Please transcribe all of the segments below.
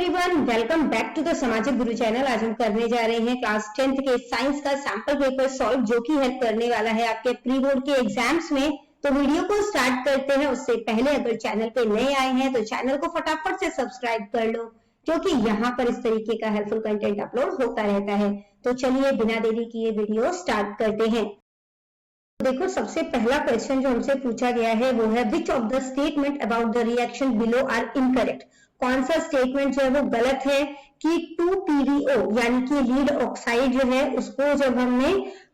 Everyone, welcome back to the Samajik Guru channel. आज हम करने जा रहे हैं क्लास 10th के साइंस का सैंपल पेपर सॉल्व, जो कि हेल्प करने वाला है आपके प्री बोर्ड के एग्जाम्स में। तो वीडियो को स्टार्ट करते हैं। उससे पहले अगर चैनल पे नए आए हैं तो चैनल को फटाफट से सब्सक्राइब कर लो, क्योंकि यहाँ पर इस तरीके का हेल्पफुल कंटेंट अपलोड होता रहता है। तो चलिए बिना देरी किए वीडियो स्टार्ट करते हैं। देखो, सबसे पहला क्वेश्चन जो हमसे पूछा गया है वो है which of the statement about the reaction below are incorrect. कौन सा स्टेटमेंट जो है वो गलत है कि 2PbO यानी कि लीड ऑक्साइड जो है उसको जब हमने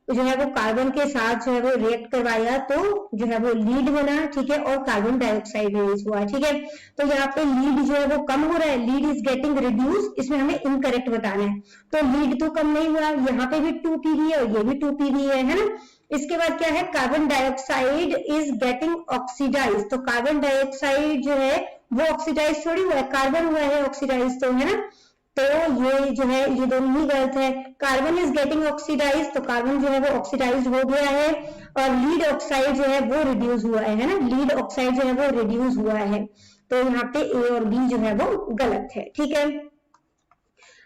जो है वो कार्बन के साथ जो है वो रिएक्ट करवाया तो जो है वो लीड बना, ठीक है, और कार्बन डाइऑक्साइड रिलीज हुआ, ठीक है। तो यहाँ पे लीड जो है वो कम हो रहा है, लीड इज गेटिंग रिड्यूस, इसमें हमें इनकरेक्ट बताना है। तो लीड तो कम नहीं हुआ, यहाँ पे भी 2Pb है और ये भी 2Pb है ना। इसके बाद क्या है, carbon dioxide is getting oxidize. तो कार्बन डाइऑक्साइड जो है वो ऑक्सीडाइज थोड़ी हुआ है, कार्बन हुआ है ऑक्सीडाइज, तो है ना। तो ये जो है ये दोनों ही गलत है। कार्बन इज गेटिंग ऑक्सीडाइज, तो कार्बन जो है वो ऑक्सीडाइज हो गया है, और लीड ऑक्साइड जो है वो रिड्यूस हुआ है ना, लीड ऑक्साइड जो है वो रिड्यूस हुआ है। तो यहाँ पे ए और बी जो है वो गलत है, ठीक है।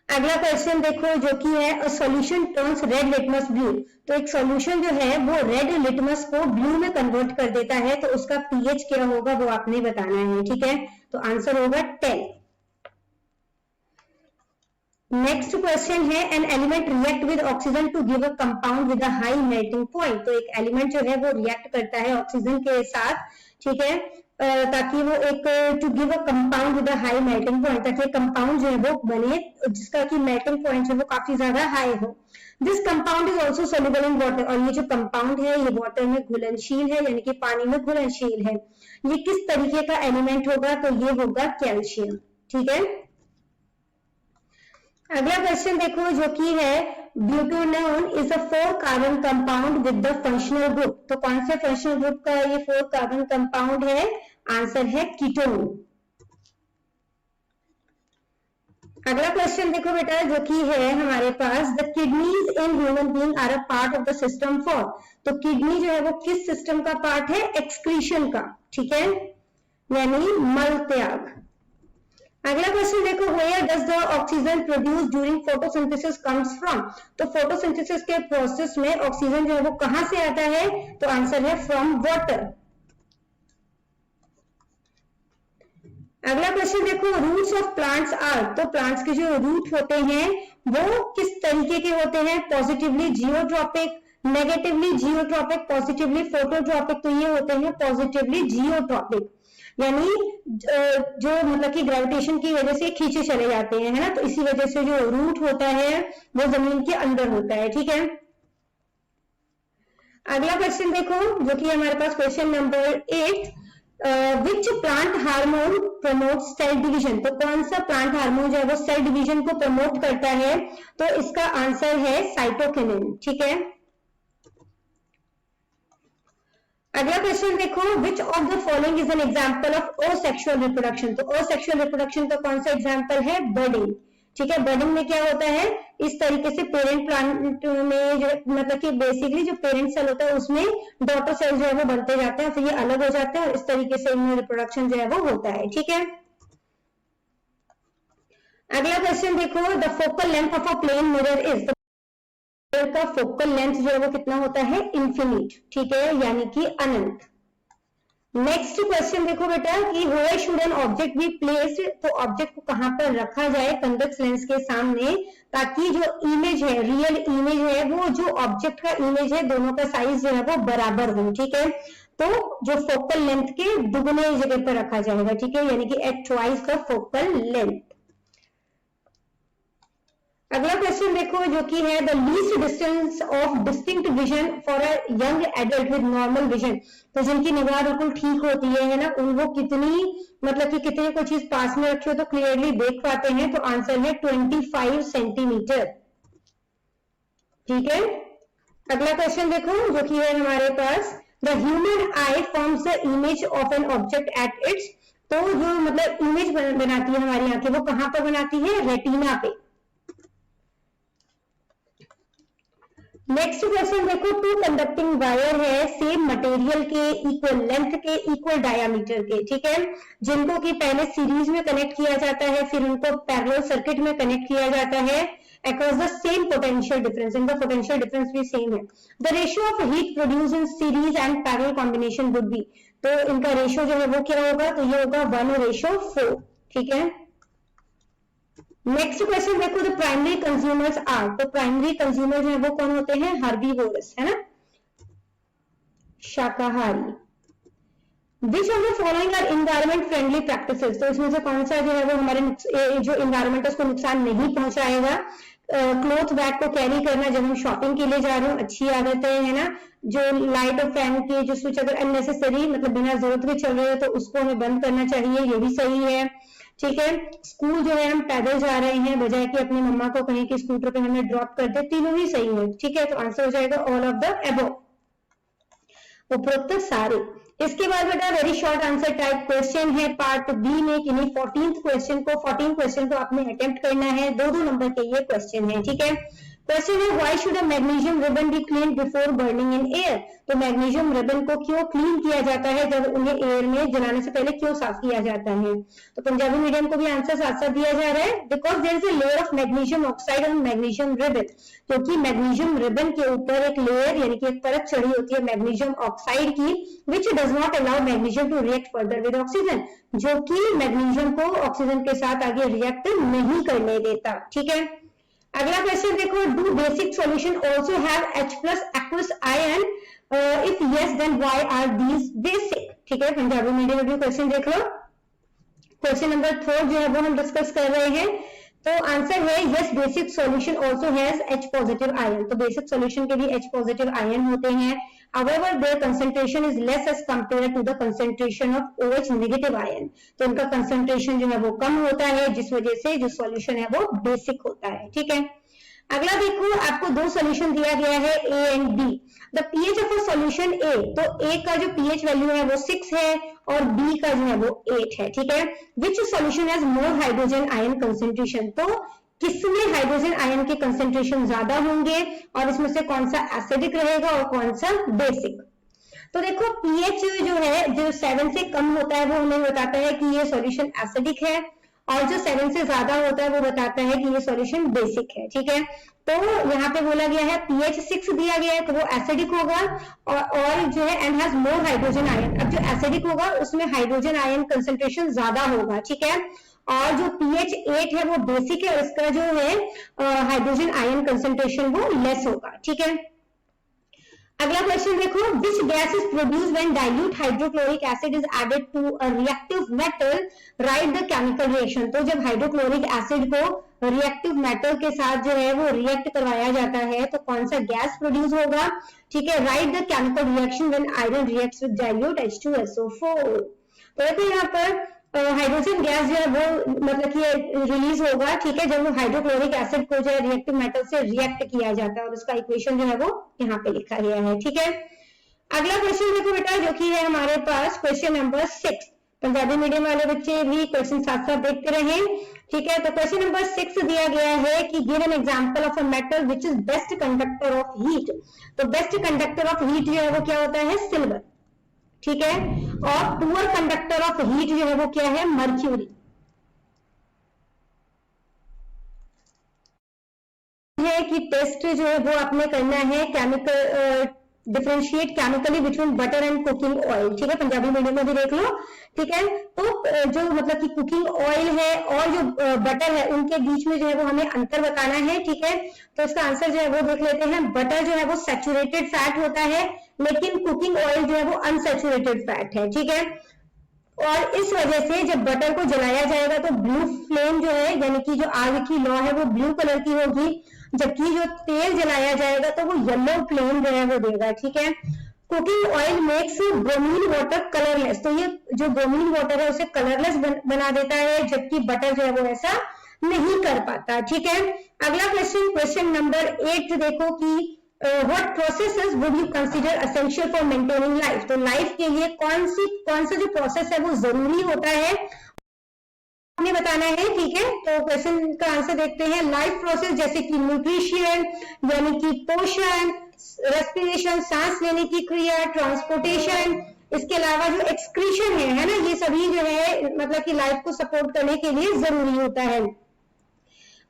अगला क्वेश्चन देखो, जो कि है a solution turns red litmus blue. तो एक सॉल्यूशन जो है वो रेड लिटमस को ब्लू में कन्वर्ट कर देता है, तो उसका पीएच क्या होगा वो आपने बताना है, ठीक है। तो आंसर होगा 10। नेक्स्ट क्वेश्चन है an element react with oxygen to give a compound with a high melting point. तो एक एलिमेंट जो है वो रिएक्ट करता है ऑक्सीजन के साथ, ठीक है, ताकि वो एक to give a compound with a high melting point, ताकि कंपाउंड जो है वो बने जिसका कि मेल्टिंग पॉइंट है वो काफी ज्यादा हाई हो। This compound is also soluble in water. और ये जो कंपाउंड है ये वाटर में घुलनशील है, यानी कि पानी में घुलनशील है। ये किस तरीके का एलिमेंट होगा, तो ये होगा कैल्शियम, ठीक है। अगला क्वेश्चन देखो, जो कि है butanone is a 4 carbon compound with the functional group. तो कौन से फंक्शनल ग्रुप का ये 4 कार्बन कंपाउंड है, आंसर है कीटोन। अगला क्वेश्चन देखो बेटा, जो कि है हमारे पास the kidneys in human being are a part of the system for. तो किडनी जो है वो किस सिस्टम का पार्ट है, एक्सक्रीशन का, ठीक है, यानी मल त्याग। अगला क्वेश्चन देखो, where does the oxygen produce during photosynthesis comes from. तो फोटोसिंथेसिस के प्रोसेस में ऑक्सीजन जो है वो कहां से आता है, तो आंसर है फ्रॉम वाटर। अगला क्वेश्चन देखो, रूट्स ऑफ प्लांट्स आर। तो प्लांट्स के जो रूट होते हैं वो किस तरीके के होते हैं, positively geotropic, negatively geotropic, positively phototropic. तो ये होते हैं पॉजिटिवली जियोट्रॉपिक, यानी जो मतलब कि ग्रेविटेशन की वजह से खींचे चले जाते हैं, है ना। तो इसी वजह से जो रूट होता है वो जमीन के अंदर होता है, ठीक है। अगला क्वेश्चन देखो, जो कि हमारे पास question number 8, which plant hormone promote cell division. तो कौन सा प्लांट हार्मोन जो है वो सेल डिवीजन को प्रमोट करता है, तो इसका आंसर है साइटोकिनिन, ठीक है। अगला क्वेश्चन देखो, विच of the following is an example of asexual reproduction. तो असेक्सुअल रिप्रोडक्शन का कौन सा एग्जांपल है, बर्डिंग, ठीक है। बर्डिंग में क्या होता है, इस तरीके से पेरेंट प्लांट में जो मतलब कि बेसिकली जो पेरेंट सेल होता है उसमें डॉटर सेल जो है वो बनते जाते हैं, फिर ये अलग हो जाते हैं और इस तरीके से इनमें रिप्रोडक्शन जो है वो होता है, ठीक है। अगला क्वेश्चन देखो, the focal length of a plane mirror is. का फोकल लेंथ जो है वो कितना होता है, इन्फिनिट, ठीक है, यानी कि अनंत। नेक्स्ट क्वेश्चन देखो बेटा कि where should an object be placed. तो ऑब्जेक्ट को कहां पर रखा जाए कन्वेक्स लेंस के सामने, ताकि जो इमेज है, रियल इमेज है, वो जो ऑब्जेक्ट का इमेज है दोनों का साइज जो है वो बराबर हो, ठीक है। तो जो फोकल लेंथ के दुगने जगह पर रखा जाएगा, ठीक है, यानी कि at twice the focal length. अगला क्वेश्चन देखो, जो कि है the least distance of distinct vision for a young adult with normal vision. तो जिनकी निगाह बिल्कुल ठीक होती है ना, उनको कितनी मतलब कि कितनी कोई चीज पास में रखी हो तो क्लियरली देख पाते हैं, तो आंसर है 25 सेंटीमीटर, ठीक है। अगला क्वेश्चन देखो, जो कि है हमारे पास the human eye forms the image of an object at its. तो जो मतलब इमेज बनाती है हमारी आंखें, वो कहां पर बनाती है, रेटिना पे। नेक्स्ट क्वेश्चन देखो, टू कंडक्टिंग वायर है सेम मटेरियल के, इक्वल लेंथ के, इक्वल डायामीटर के, ठीक है, जिनको कि पहले सीरीज में कनेक्ट किया जाता है, फिर उनको पैरेलल सर्किट में कनेक्ट किया जाता है across the same potential difference, इनका potential difference भी सेम है. The ratio of heat produced in series and parallel combination would be, तो इनका रेशियो जो है वो क्या होगा, तो ये होगा 1:4, ठीक है. नेक्स्ट क्वेश्चन देखो, द प्राइमरी कंज्यूमर्स आर, तो प्राइमरी कंज्यूमर जो है वो कौन होते हैं, हर्बीवोरस, है ना, शाकाहारी. Which of the following are environment friendly practices, तो इसमें से कौन सा जो है वो हमारे जो environment है उसको नुकसान नहीं पहुंचाएगा. क्लॉथ बैग को कैरी करना जब हम शॉपिंग के लिए जा रहे हो, अच्छी आदत है ना. जो लाइट और फैन के जो स्विच अगर अननेसेसरी मतलब बिना जरूरत के चल रहे हो तो उसको हमें बंद करना चाहिए, ये भी सही है, ठीक है. स्कूल जो है हम पैदल जा रहे हैं बजाय कि अपनी मम्मा को कहें कि स्कूटर पे हमें ड्रॉप कर दे, तीनों ही सही है, ठीक है. तो आंसर हो जाएगा ऑल ऑफ द अबव, उपरोक्त सारे. इसके बाद बेटा very short answer type question है पार्ट बी में, कि नहीं 14 क्वेश्चन को आपने अटेम्प्ट करना है, 2-2 नंबर के ये क्वेश्चन है, ठीक है. क्वेश्चन है, why should a magnesium ribbon be clean before burning in air, तो मैग्नीशियम रिबन को क्यों क्लीन किया जाता है, जब उन्हें एयर में जलाने से पहले क्यों साफ किया जाता है. तो पंजाबी मीडियम को भी आंसर साथ साथ दिया जा रहा है, because there is a layer of magnesium oxide on magnesium ribbon, क्योंकि मैग्नीशियम रिबन के ऊपर एक लेयर यानी कि एक परत चढ़ी होती है मैग्नीशियम ऑक्साइड की, which does not allow magnesium to react further with oxygen, जो कि मैग्नीशियम को ऑक्सीजन के साथ आगे रिएक्ट नहीं करने देता, ठीक है. अगला क्वेश्चन देखो, do basic solution also have H+ aqueous ion, if yes then why are these basic, ठीक है. पंजाबी मीडियम में भी क्वेश्चन देख लो. क्वेश्चन नंबर 4 जो है वो हम डिस्कस कर रहे हैं, तो आंसर है yes, basic solution also has H+ ion, तो बेसिक सॉल्यूशन के भी H+ आयन होते हैं. However, their concentration is less as compared to the concentration of OH- ion, तो इनका concentration जो है वो कम होता है, जिस वजह से जो सॉल्यूशन है वो बेसिक होता है, ठीक है. अगला देखो, आपको 2 सॉल्यूशन दिया गया है A and B. The pH of a solution A, तो A का जो pH वैल्यू है वो 6 है और B का जो है वो 8 है, ठीक है. Which solution has more hydrogen ion concentration, तो किसमें हाइड्रोजन आयन के कंसेंट्रेशन ज्यादा होंगे और इसमें से कौन सा एसिडिक रहेगा और कौन सा बेसिक. तो देखो pH जो है जो 7 से कम होता है वो हमें बताता है कि ये सॉल्यूशन एसिडिक है, और जो 7 से ज्यादा होता है वो बताता है कि ये सॉल्यूशन बेसिक है, ठीक है. तो यहाँ पे बोला गया है pH 6 दिया गया है तो वो एसिडिक होगा, और जो है and has more hydrogen ion, अब जो एसिडिक होगा उसमें हाइड्रोजन आयन कंसेंट्रेशन ज्यादा होगा, ठीक है. और जो pH 8 है वो बेसिक है, उसका जो है हाइड्रोजन आयन कंसेंट्रेशन वो लेस होगा, ठीक है. अगला क्वेश्चन देखो, which gas is produce when dilute hydrochloric acid is added to a reactive metal, write the chemical reaction, तो जब हाइड्रोक्लोरिक एसिड को रिएक्टिव मेटल के साथ जो है वो रिएक्ट करवाया जाता है तो कौन सा गैस प्रोड्यूस होगा, ठीक है. Right the chemical reaction when iron reacts with dilute H2SO4, तो देखो यहाँ पर हाइड्रोजन गैस जो है वो मतलब कि रिलीज होगा, ठीक है, जब वो हाइड्रोक्लोरिक एसिड को जो है रिएक्टिव मेटल से रिएक्ट किया जाता है, और उसका इक्वेशन जो है वो यहाँ पे लिखा गया है, ठीक है. अगला क्वेश्चन देखो बेटा, जो कि है हमारे पास क्वेश्चन नंबर 6. पंजाबी मीडियम वाले बच्चे भी क्वेश्चन साथ साथ देखते रहे, ठीक है. तो क्वेश्चन नंबर 6 दिया गया है कि give an example of a metal which is best conductor of heat, तो बेस्ट कंडक्टर ऑफ हीट जो है वो क्या होता है, सिल्वर, ठीक है. और पुअर कंडक्टर ऑफ हीट जो है वो क्या है, मर्क्यूरी, है कि टेस्ट जो है वो आपने करना है chemical differentiate chemically between butter and cooking oil, ठीक है. पंजाबी मीडियम में भी देख लो, ठीक है. तो जो मतलब कि कुकिंग ऑयल है और जो बटर है उनके बीच में जो है वो हमें अंतर बताना है, ठीक है. तो इसका आंसर जो है वो देख लेते हैं. बटर जो है वो सैचुरेटेड फैट होता है, लेकिन कुकिंग ऑयल जो है वो अनसैचुरेटेड फैट है, ठीक है. और इस वजह से जब बटर को जलाया जाएगा तो ब्लू फ्लेम जो है यानी कि जो आग की लौ है वो ब्लू कलर की होगी, जबकि जो तेल जलाया जाएगा तो वो येलो फ्लेम जो है वो देगा, ठीक है. Cooking oil makes bromine water colourless, तो ये जो ब्रोमीन वाटर है उसे कलरलेस बना देता है, जबकि बटर जो है वो ऐसा नहीं कर पाता, ठीक है. अगला क्वेश्चन, क्वेश्चन नंबर 8 देखो कि what processes would you consider essential for maintaining life, तो लाइफ के लिए कौन सा जो प्रोसेस है वो जरूरी होता है हमें बताना है, ठीक है. तो क्वेश्चन का आंसर देखते हैं. लाइफ प्रोसेस जैसे कि न्यूट्रिशन यानी कि पोषण, रेस्पिरेशन सांस लेने की क्रिया, ट्रांसपोर्टेशन, इसके अलावा जो एक्सक्रीशन है ना, ये सभी जो है मतलब कि लाइफ को सपोर्ट करने के लिए जरूरी होता है।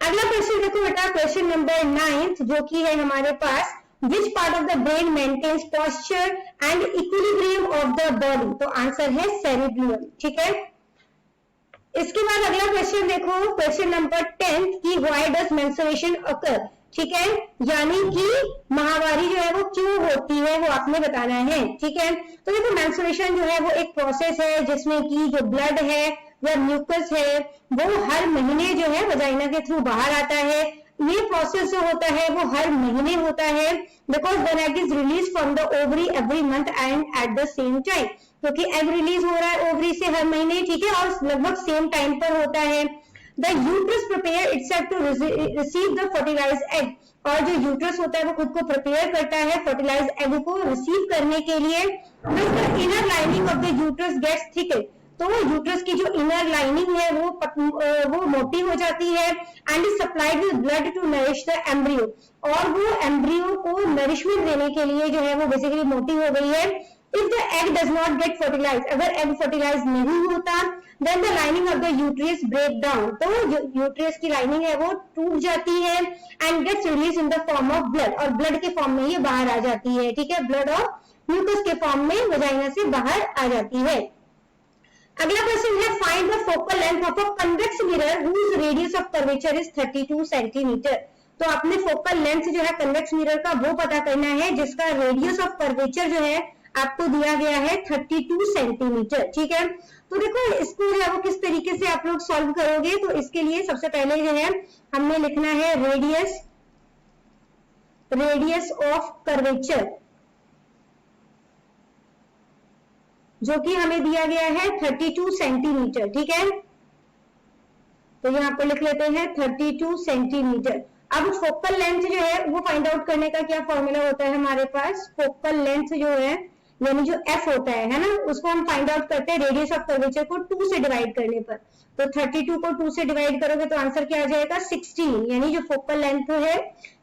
अगला क्वेश्चन देखो बेटा, क्वेश्चन नंबर 9 जो कि है हमारे पास, which part of the brain maintains posture and equilibrium of the body, तो आंसर है सेरिब्रम, ठीक है। इसके बाद अगला क्वेश्चन देखो, क्वेश्चन नंबर 10 कि व्हाई डज मेंस्ट्रुएशन अकर, ठीक है, यानी कि माहवारी जो है वो क्यों होती है वो आपने बताना है, ठीक है। तो देखो मेंस्ट्रुएशन जो है वो एक प्रोसेस है जिसमें कि जो ब्लड है या म्यूकस है वो हर महीने जो है वजाइना के थ्रू बाहर आता है। ये प्रोसेस जो होता है वो हर महीने होता है, because the egg is release from the ovary every month and at the same time, क्योंकि एग रिलीज हो रहा है ओवरी से हर महीने, ठीक है, और लगभग सेम टाइम पर होता है। The uterus prepare itself to receive the fertilized egg, और जो यूट्रस होता है वो खुद को प्रिपेयर करता है फर्टिलाइज्ड एग को रिसीव करने के लिए। The inner lining of the uterus gets thicked, तो यूट्रस की जो इनर लाइनिंग है वो मोटी हो जाती है and is supplied with blood to nourish the embryo, और वो एम्ब्रियो को नरिशमेंट देने के लिए जो है वो बेसिकली मोटी हो गई है। If the egg does not get fertilize, अगर एग फर्टिलाइज नहीं होता, then the lining of the uterus break down, तो जो यूट्रस की लाइनिंग है वो टूट जाती है and gets release in the form of blood, और ब्लड के फॉर्म में ये बाहर आ जाती है, ठीक है, ब्लड और म्यूकस के फॉर्म में वजाइना से बाहर आ जाती है। अगला क्वेश्चन है, find the focal length of a convex mirror whose radius of curvature is 32 centimeter, तो आपने फोकल लेंथ जो है कन्वेक्स मिरर का वो पता करना है जिसका रेडियस ऑफ कर्वेचर जो है आपको दिया गया है 32 सेंटीमीटर, ठीक है। तो देखो इसको जो है वो किस तरीके से आप लोग सॉल्व करोगे, तो इसके लिए सबसे पहले जो है हमने लिखना है रेडियस ऑफ कर्वेचर, जो कि हमें दिया गया है 32 सेंटीमीटर, ठीक है। तो यहाँ पर लिख लेते हैं 32 सेंटीमीटर। अब फोकल लेंथ जो है वो फाइंड आउट करने का क्या फॉर्मूला होता है हमारे पास, फोकल लेंथ जो है यानी जो एफ होता है ना, उसको हम फाइंड आउट करते हैं रेडियस ऑफ कर्वेचर को 2 से डिवाइड करने पर। तो 32 को 2 से डिवाइड करोगे तो आंसर क्या आ जाएगा 16, यानी जो फोकल लेंथ है,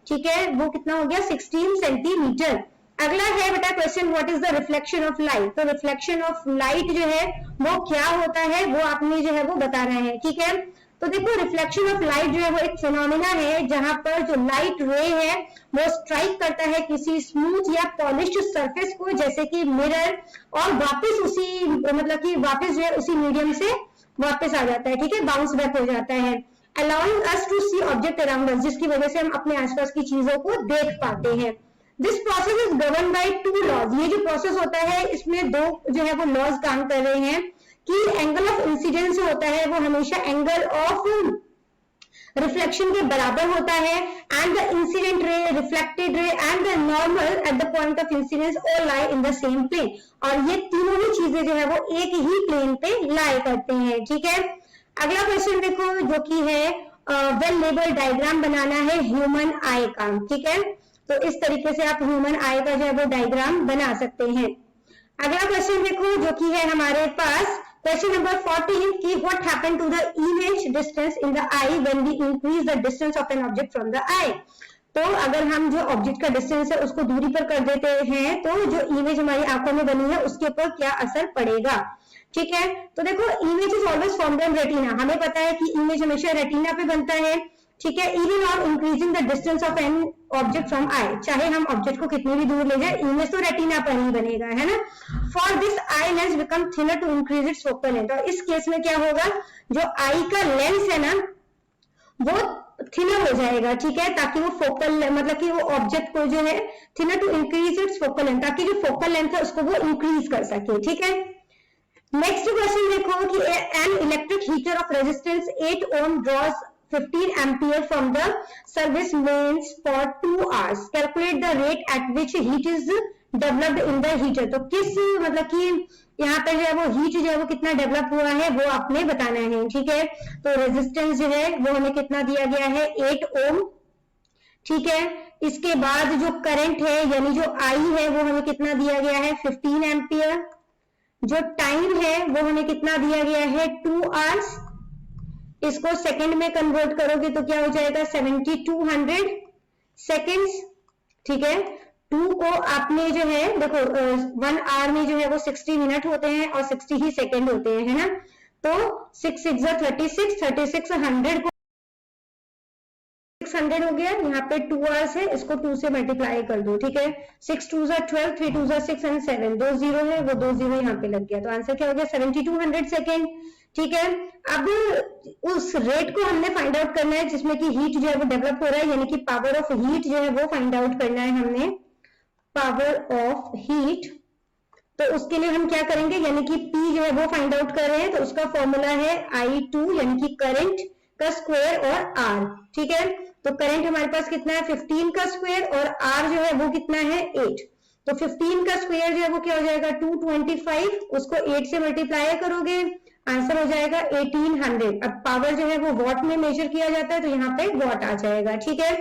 ठीक है, वो कितना हो गया 16 सेंटीमीटर। अगला है बेटा question, what is the reflection of light, तो रिफ्लेक्शन ऑफ लाइट जो है वो क्या होता है वो आपने जो है वो बताना है, ठीक है। तो देखो रिफ्लेक्शन ऑफ लाइट जो है वो एक फिनोमिना है जहां पर जो लाइट रे है वो स्ट्राइक करता है किसी स्मूथ या पॉलिश्ड सरफेस को, जैसे कि मिरर, और वापस उसी मतलब कि वापस जो है उसी मीडियम से वापस आ जाता है, ठीक है, बाउंस बैक हो जाता है, allowing us to see object around us, जिसकी वजह से हम अपने आसपास की चीजों को देख पाते हैं। This process is govern by 2 laws, ये जो प्रोसेस होता है इसमें 2 जो है वो लॉज काम कर रहे हैं कि एंगल ऑफ इंसिडेंस होता है वो हमेशा एंगल ऑफ रिफ्लेक्शन के बराबर होता है, and the incident ray, reflected ray and the normal at the point of incidence all lie in the same plane, और ये तीनों ही चीजें जो है वो एक ही प्लेन पे लाई करते हैं, ठीक है। अगला क्वेश्चन देखो जो कि है वेल लेबल डायग्राम बनाना है ह्यूमन आई का, ठीक है। तो इस तरीके से आप ह्यूमन आई का जो है वो डायग्राम बना सकते हैं। अगला क्वेश्चन देखो जो कि है हमारे पास क्वेश्चन नंबर 14 कि what happened to the image distance in the eye when we increase the distance of an object from the eye, तो अगर हम जो ऑब्जेक्ट का डिस्टेंस है उसको दूरी पर कर देते हैं तो जो इमेज हमारी आंखों में बनी है उसके ऊपर क्या असर पड़ेगा, ठीक है। तो देखो image is always formed on retina, हमें पता है कि इमेज हमेशा रेटिना पे बनता है, ठीक है। Even on increasing the distance of an object from I, चाहे हम ऑब्जेक्ट को कितनी भी दूर ले जाए इमेज तो रेटिना पर ही बनेगा, है ना। For this eye lens become thinner to increase its focal length, और इस केस में क्या होगा, जो आई का लेंस है ना वो थिनर हो जाएगा, ठीक है, ताकि वो फोकल मतलब कि वो ऑब्जेक्ट को जो है thinner to increase its focal length, ताकि जो फोकल लेंथ है उसको वो इंक्रीज कर सके, ठीक है। नेक्स्ट क्वेश्चन देखो कि an electric heater of resistance 8 ohm draws 15 ampere from the service mains for 2 hours. Calculate the rate at which heat is developed in the heater. तो किस मतलब कि यहाँ पे जो है वो हीट जो है वो कितना डेवलप हुआ है वो आपने बताना है, ठीक है। तो रेजिस्टेंस जो है वो हमें कितना दिया गया है 8 ओम, ठीक है। इसके बाद जो करंट है यानी जो आई है वो हमें कितना दिया गया है 15 एम्पियर, जो टाइम है वो हमें कितना दिया गया है 2 आवर्स, इसको सेकंड में कन्वर्ट करोगे तो क्या हो जाएगा 7200 सेकंड्स, ठीक है। 2 को आपने जो है देखो 1 आवर में जो है वो 60 मिनट होते हैं और 60 ही सेकेंड होते हैं, है ना। तो 6 6 36, 36 100 को 600 हो गया, यहाँ पे 2 आवर्स है, इसको 2 से मल्टीप्लाई कर दो, ठीक है। 6 2 12, 3 2 6 एंड 7, 2 जीरो है, वो 2 जीरो यहाँ पे लग गया, तो आंसर क्या हो गया 7200 सेकेंड, ठीक है। अब उस रेट को हमने फाइंड आउट करना है जिसमें कि हीट जो है वो डेवलप हो रहा है, यानी कि पावर ऑफ हीट जो है वो फाइंड आउट करना है हमने, पावर ऑफ हीट। तो उसके लिए हम क्या करेंगे, यानी कि P जो है वो फाइंड आउट कर रहे हैं, तो उसका फॉर्मूला है I2 यानी कि करंट का स्क्वायर और R, ठीक है। तो करंट हमारे पास कितना है 15 का स्क्वायर और R जो है वो कितना है 8, तो 15 का स्क्वायर जो है वो क्या हो जाएगा 225, उसको 8 से मल्टीप्लाई करोगे, आंसर हो जाएगा 1800। अब पावर जो है वो वॉट में मेजर किया जाता है, तो यहाँ पे वॉट आ जाएगा, ठीक है।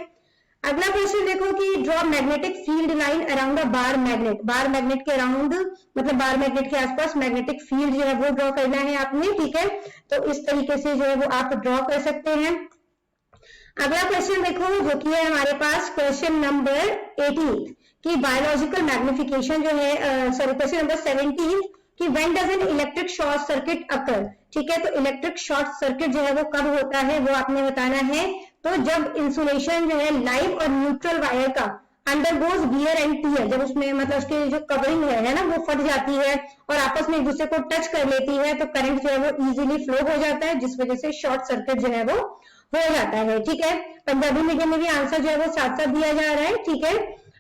अगला क्वेश्चन देखो कि draw magnetic field line around a bar magnet, bar magnet के अराउंड मतलब बार मैग्नेट के आसपास मैग्नेटिक फील्ड जो है वो ड्रॉ करना है आपने, ठीक है। तो इस तरीके से जो है वो आप ड्रॉ कर सकते हैं। अगला क्वेश्चन देखो जो कि है हमारे पास क्वेश्चन नंबर 18 कि बायोलॉजिकल मैग्निफिकेशन जो है, सॉरी क्वेश्चन नंबर 17 कि when does an electric short circuit occur, ठीक है। तो इलेक्ट्रिक शॉर्ट सर्किट जो है वो कब होता है वो आपने बताना है, तो जब इंसुलेशन जो है लाइव और न्यूट्रल वायर का अंडरगोज वियर एंड टियर, जब उसमें मतलब उसकी जो कवरिंग है ना वो फट जाती है और आपस में एक दूसरे को टच कर लेती है, तो करंट जो है वो इजीली फ्लो हो जाता है, जिस वजह से शॉर्ट सर्किट जो है वो हो जाता है, ठीक है। पंजाबी मीडियम में भी आंसर जो है वो साथ साथ दिया जा रहा है, ठीक है।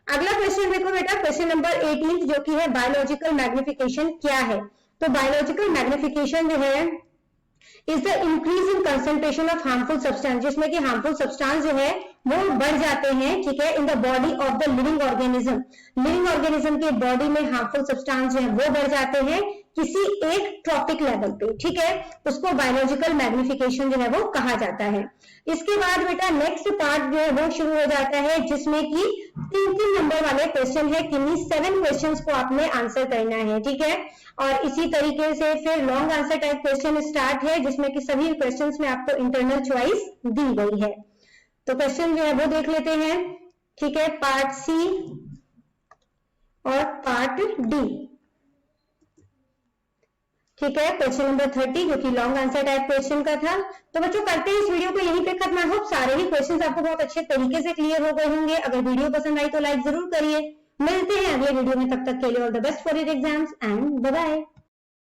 अगला क्वेश्चन देखो बेटा, क्वेश्चन नंबर 18 जो कि है बायोलॉजिकल मैग्निफिकेशन क्या है। तो बायोलॉजिकल मैग्निफिकेशन जो है is the increase in concentration of harmful substance, जिसमें कि हार्मफुल सब्सटेंस जो है वो बढ़ जाते हैं, ठीक है, in the body of the living organism, living organism के बॉडी में हार्मफुल सब्सटेंस जो है वो बढ़ जाते हैं किसी एक ट्रॉपिक लेवल पे, ठीक है, उसको बायोलॉजिकल मैग्निफिकेशन जो है वो कहा जाता है। इसके बाद बेटा नेक्स्ट पार्ट जो है वो शुरू हो जाता है जिसमें कि 3 नंबर वाले क्वेश्चन है, किन्हीं 7 क्वेश्चंस को आपने आंसर करना है, ठीक है। और इसी तरीके से फिर long answer type question start है जिसमें कि सभी क्वेश्चंस में आपको इंटरनल चॉइस दी गई है। तो क्वेश्चन जो है वो देख लेते हैं, ठीक है, पार्ट सी और पार्ट डी, ठीक है। क्वेश्चन नंबर 30 जो कि लॉन्ग आंसर टाइप क्वेश्चन का था। तो बच्चों करते हैं इस वीडियो को यहीं पे खत्म। आई होप सारे ही क्वेश्चंस आपको बहुत अच्छे तरीके से क्लियर हो गए होंगे। अगर वीडियो पसंद आई तो लाइक जरूर करिए। मिलते हैं अगले वीडियो में, तब तक के लिए all the best for your exams and bye bye.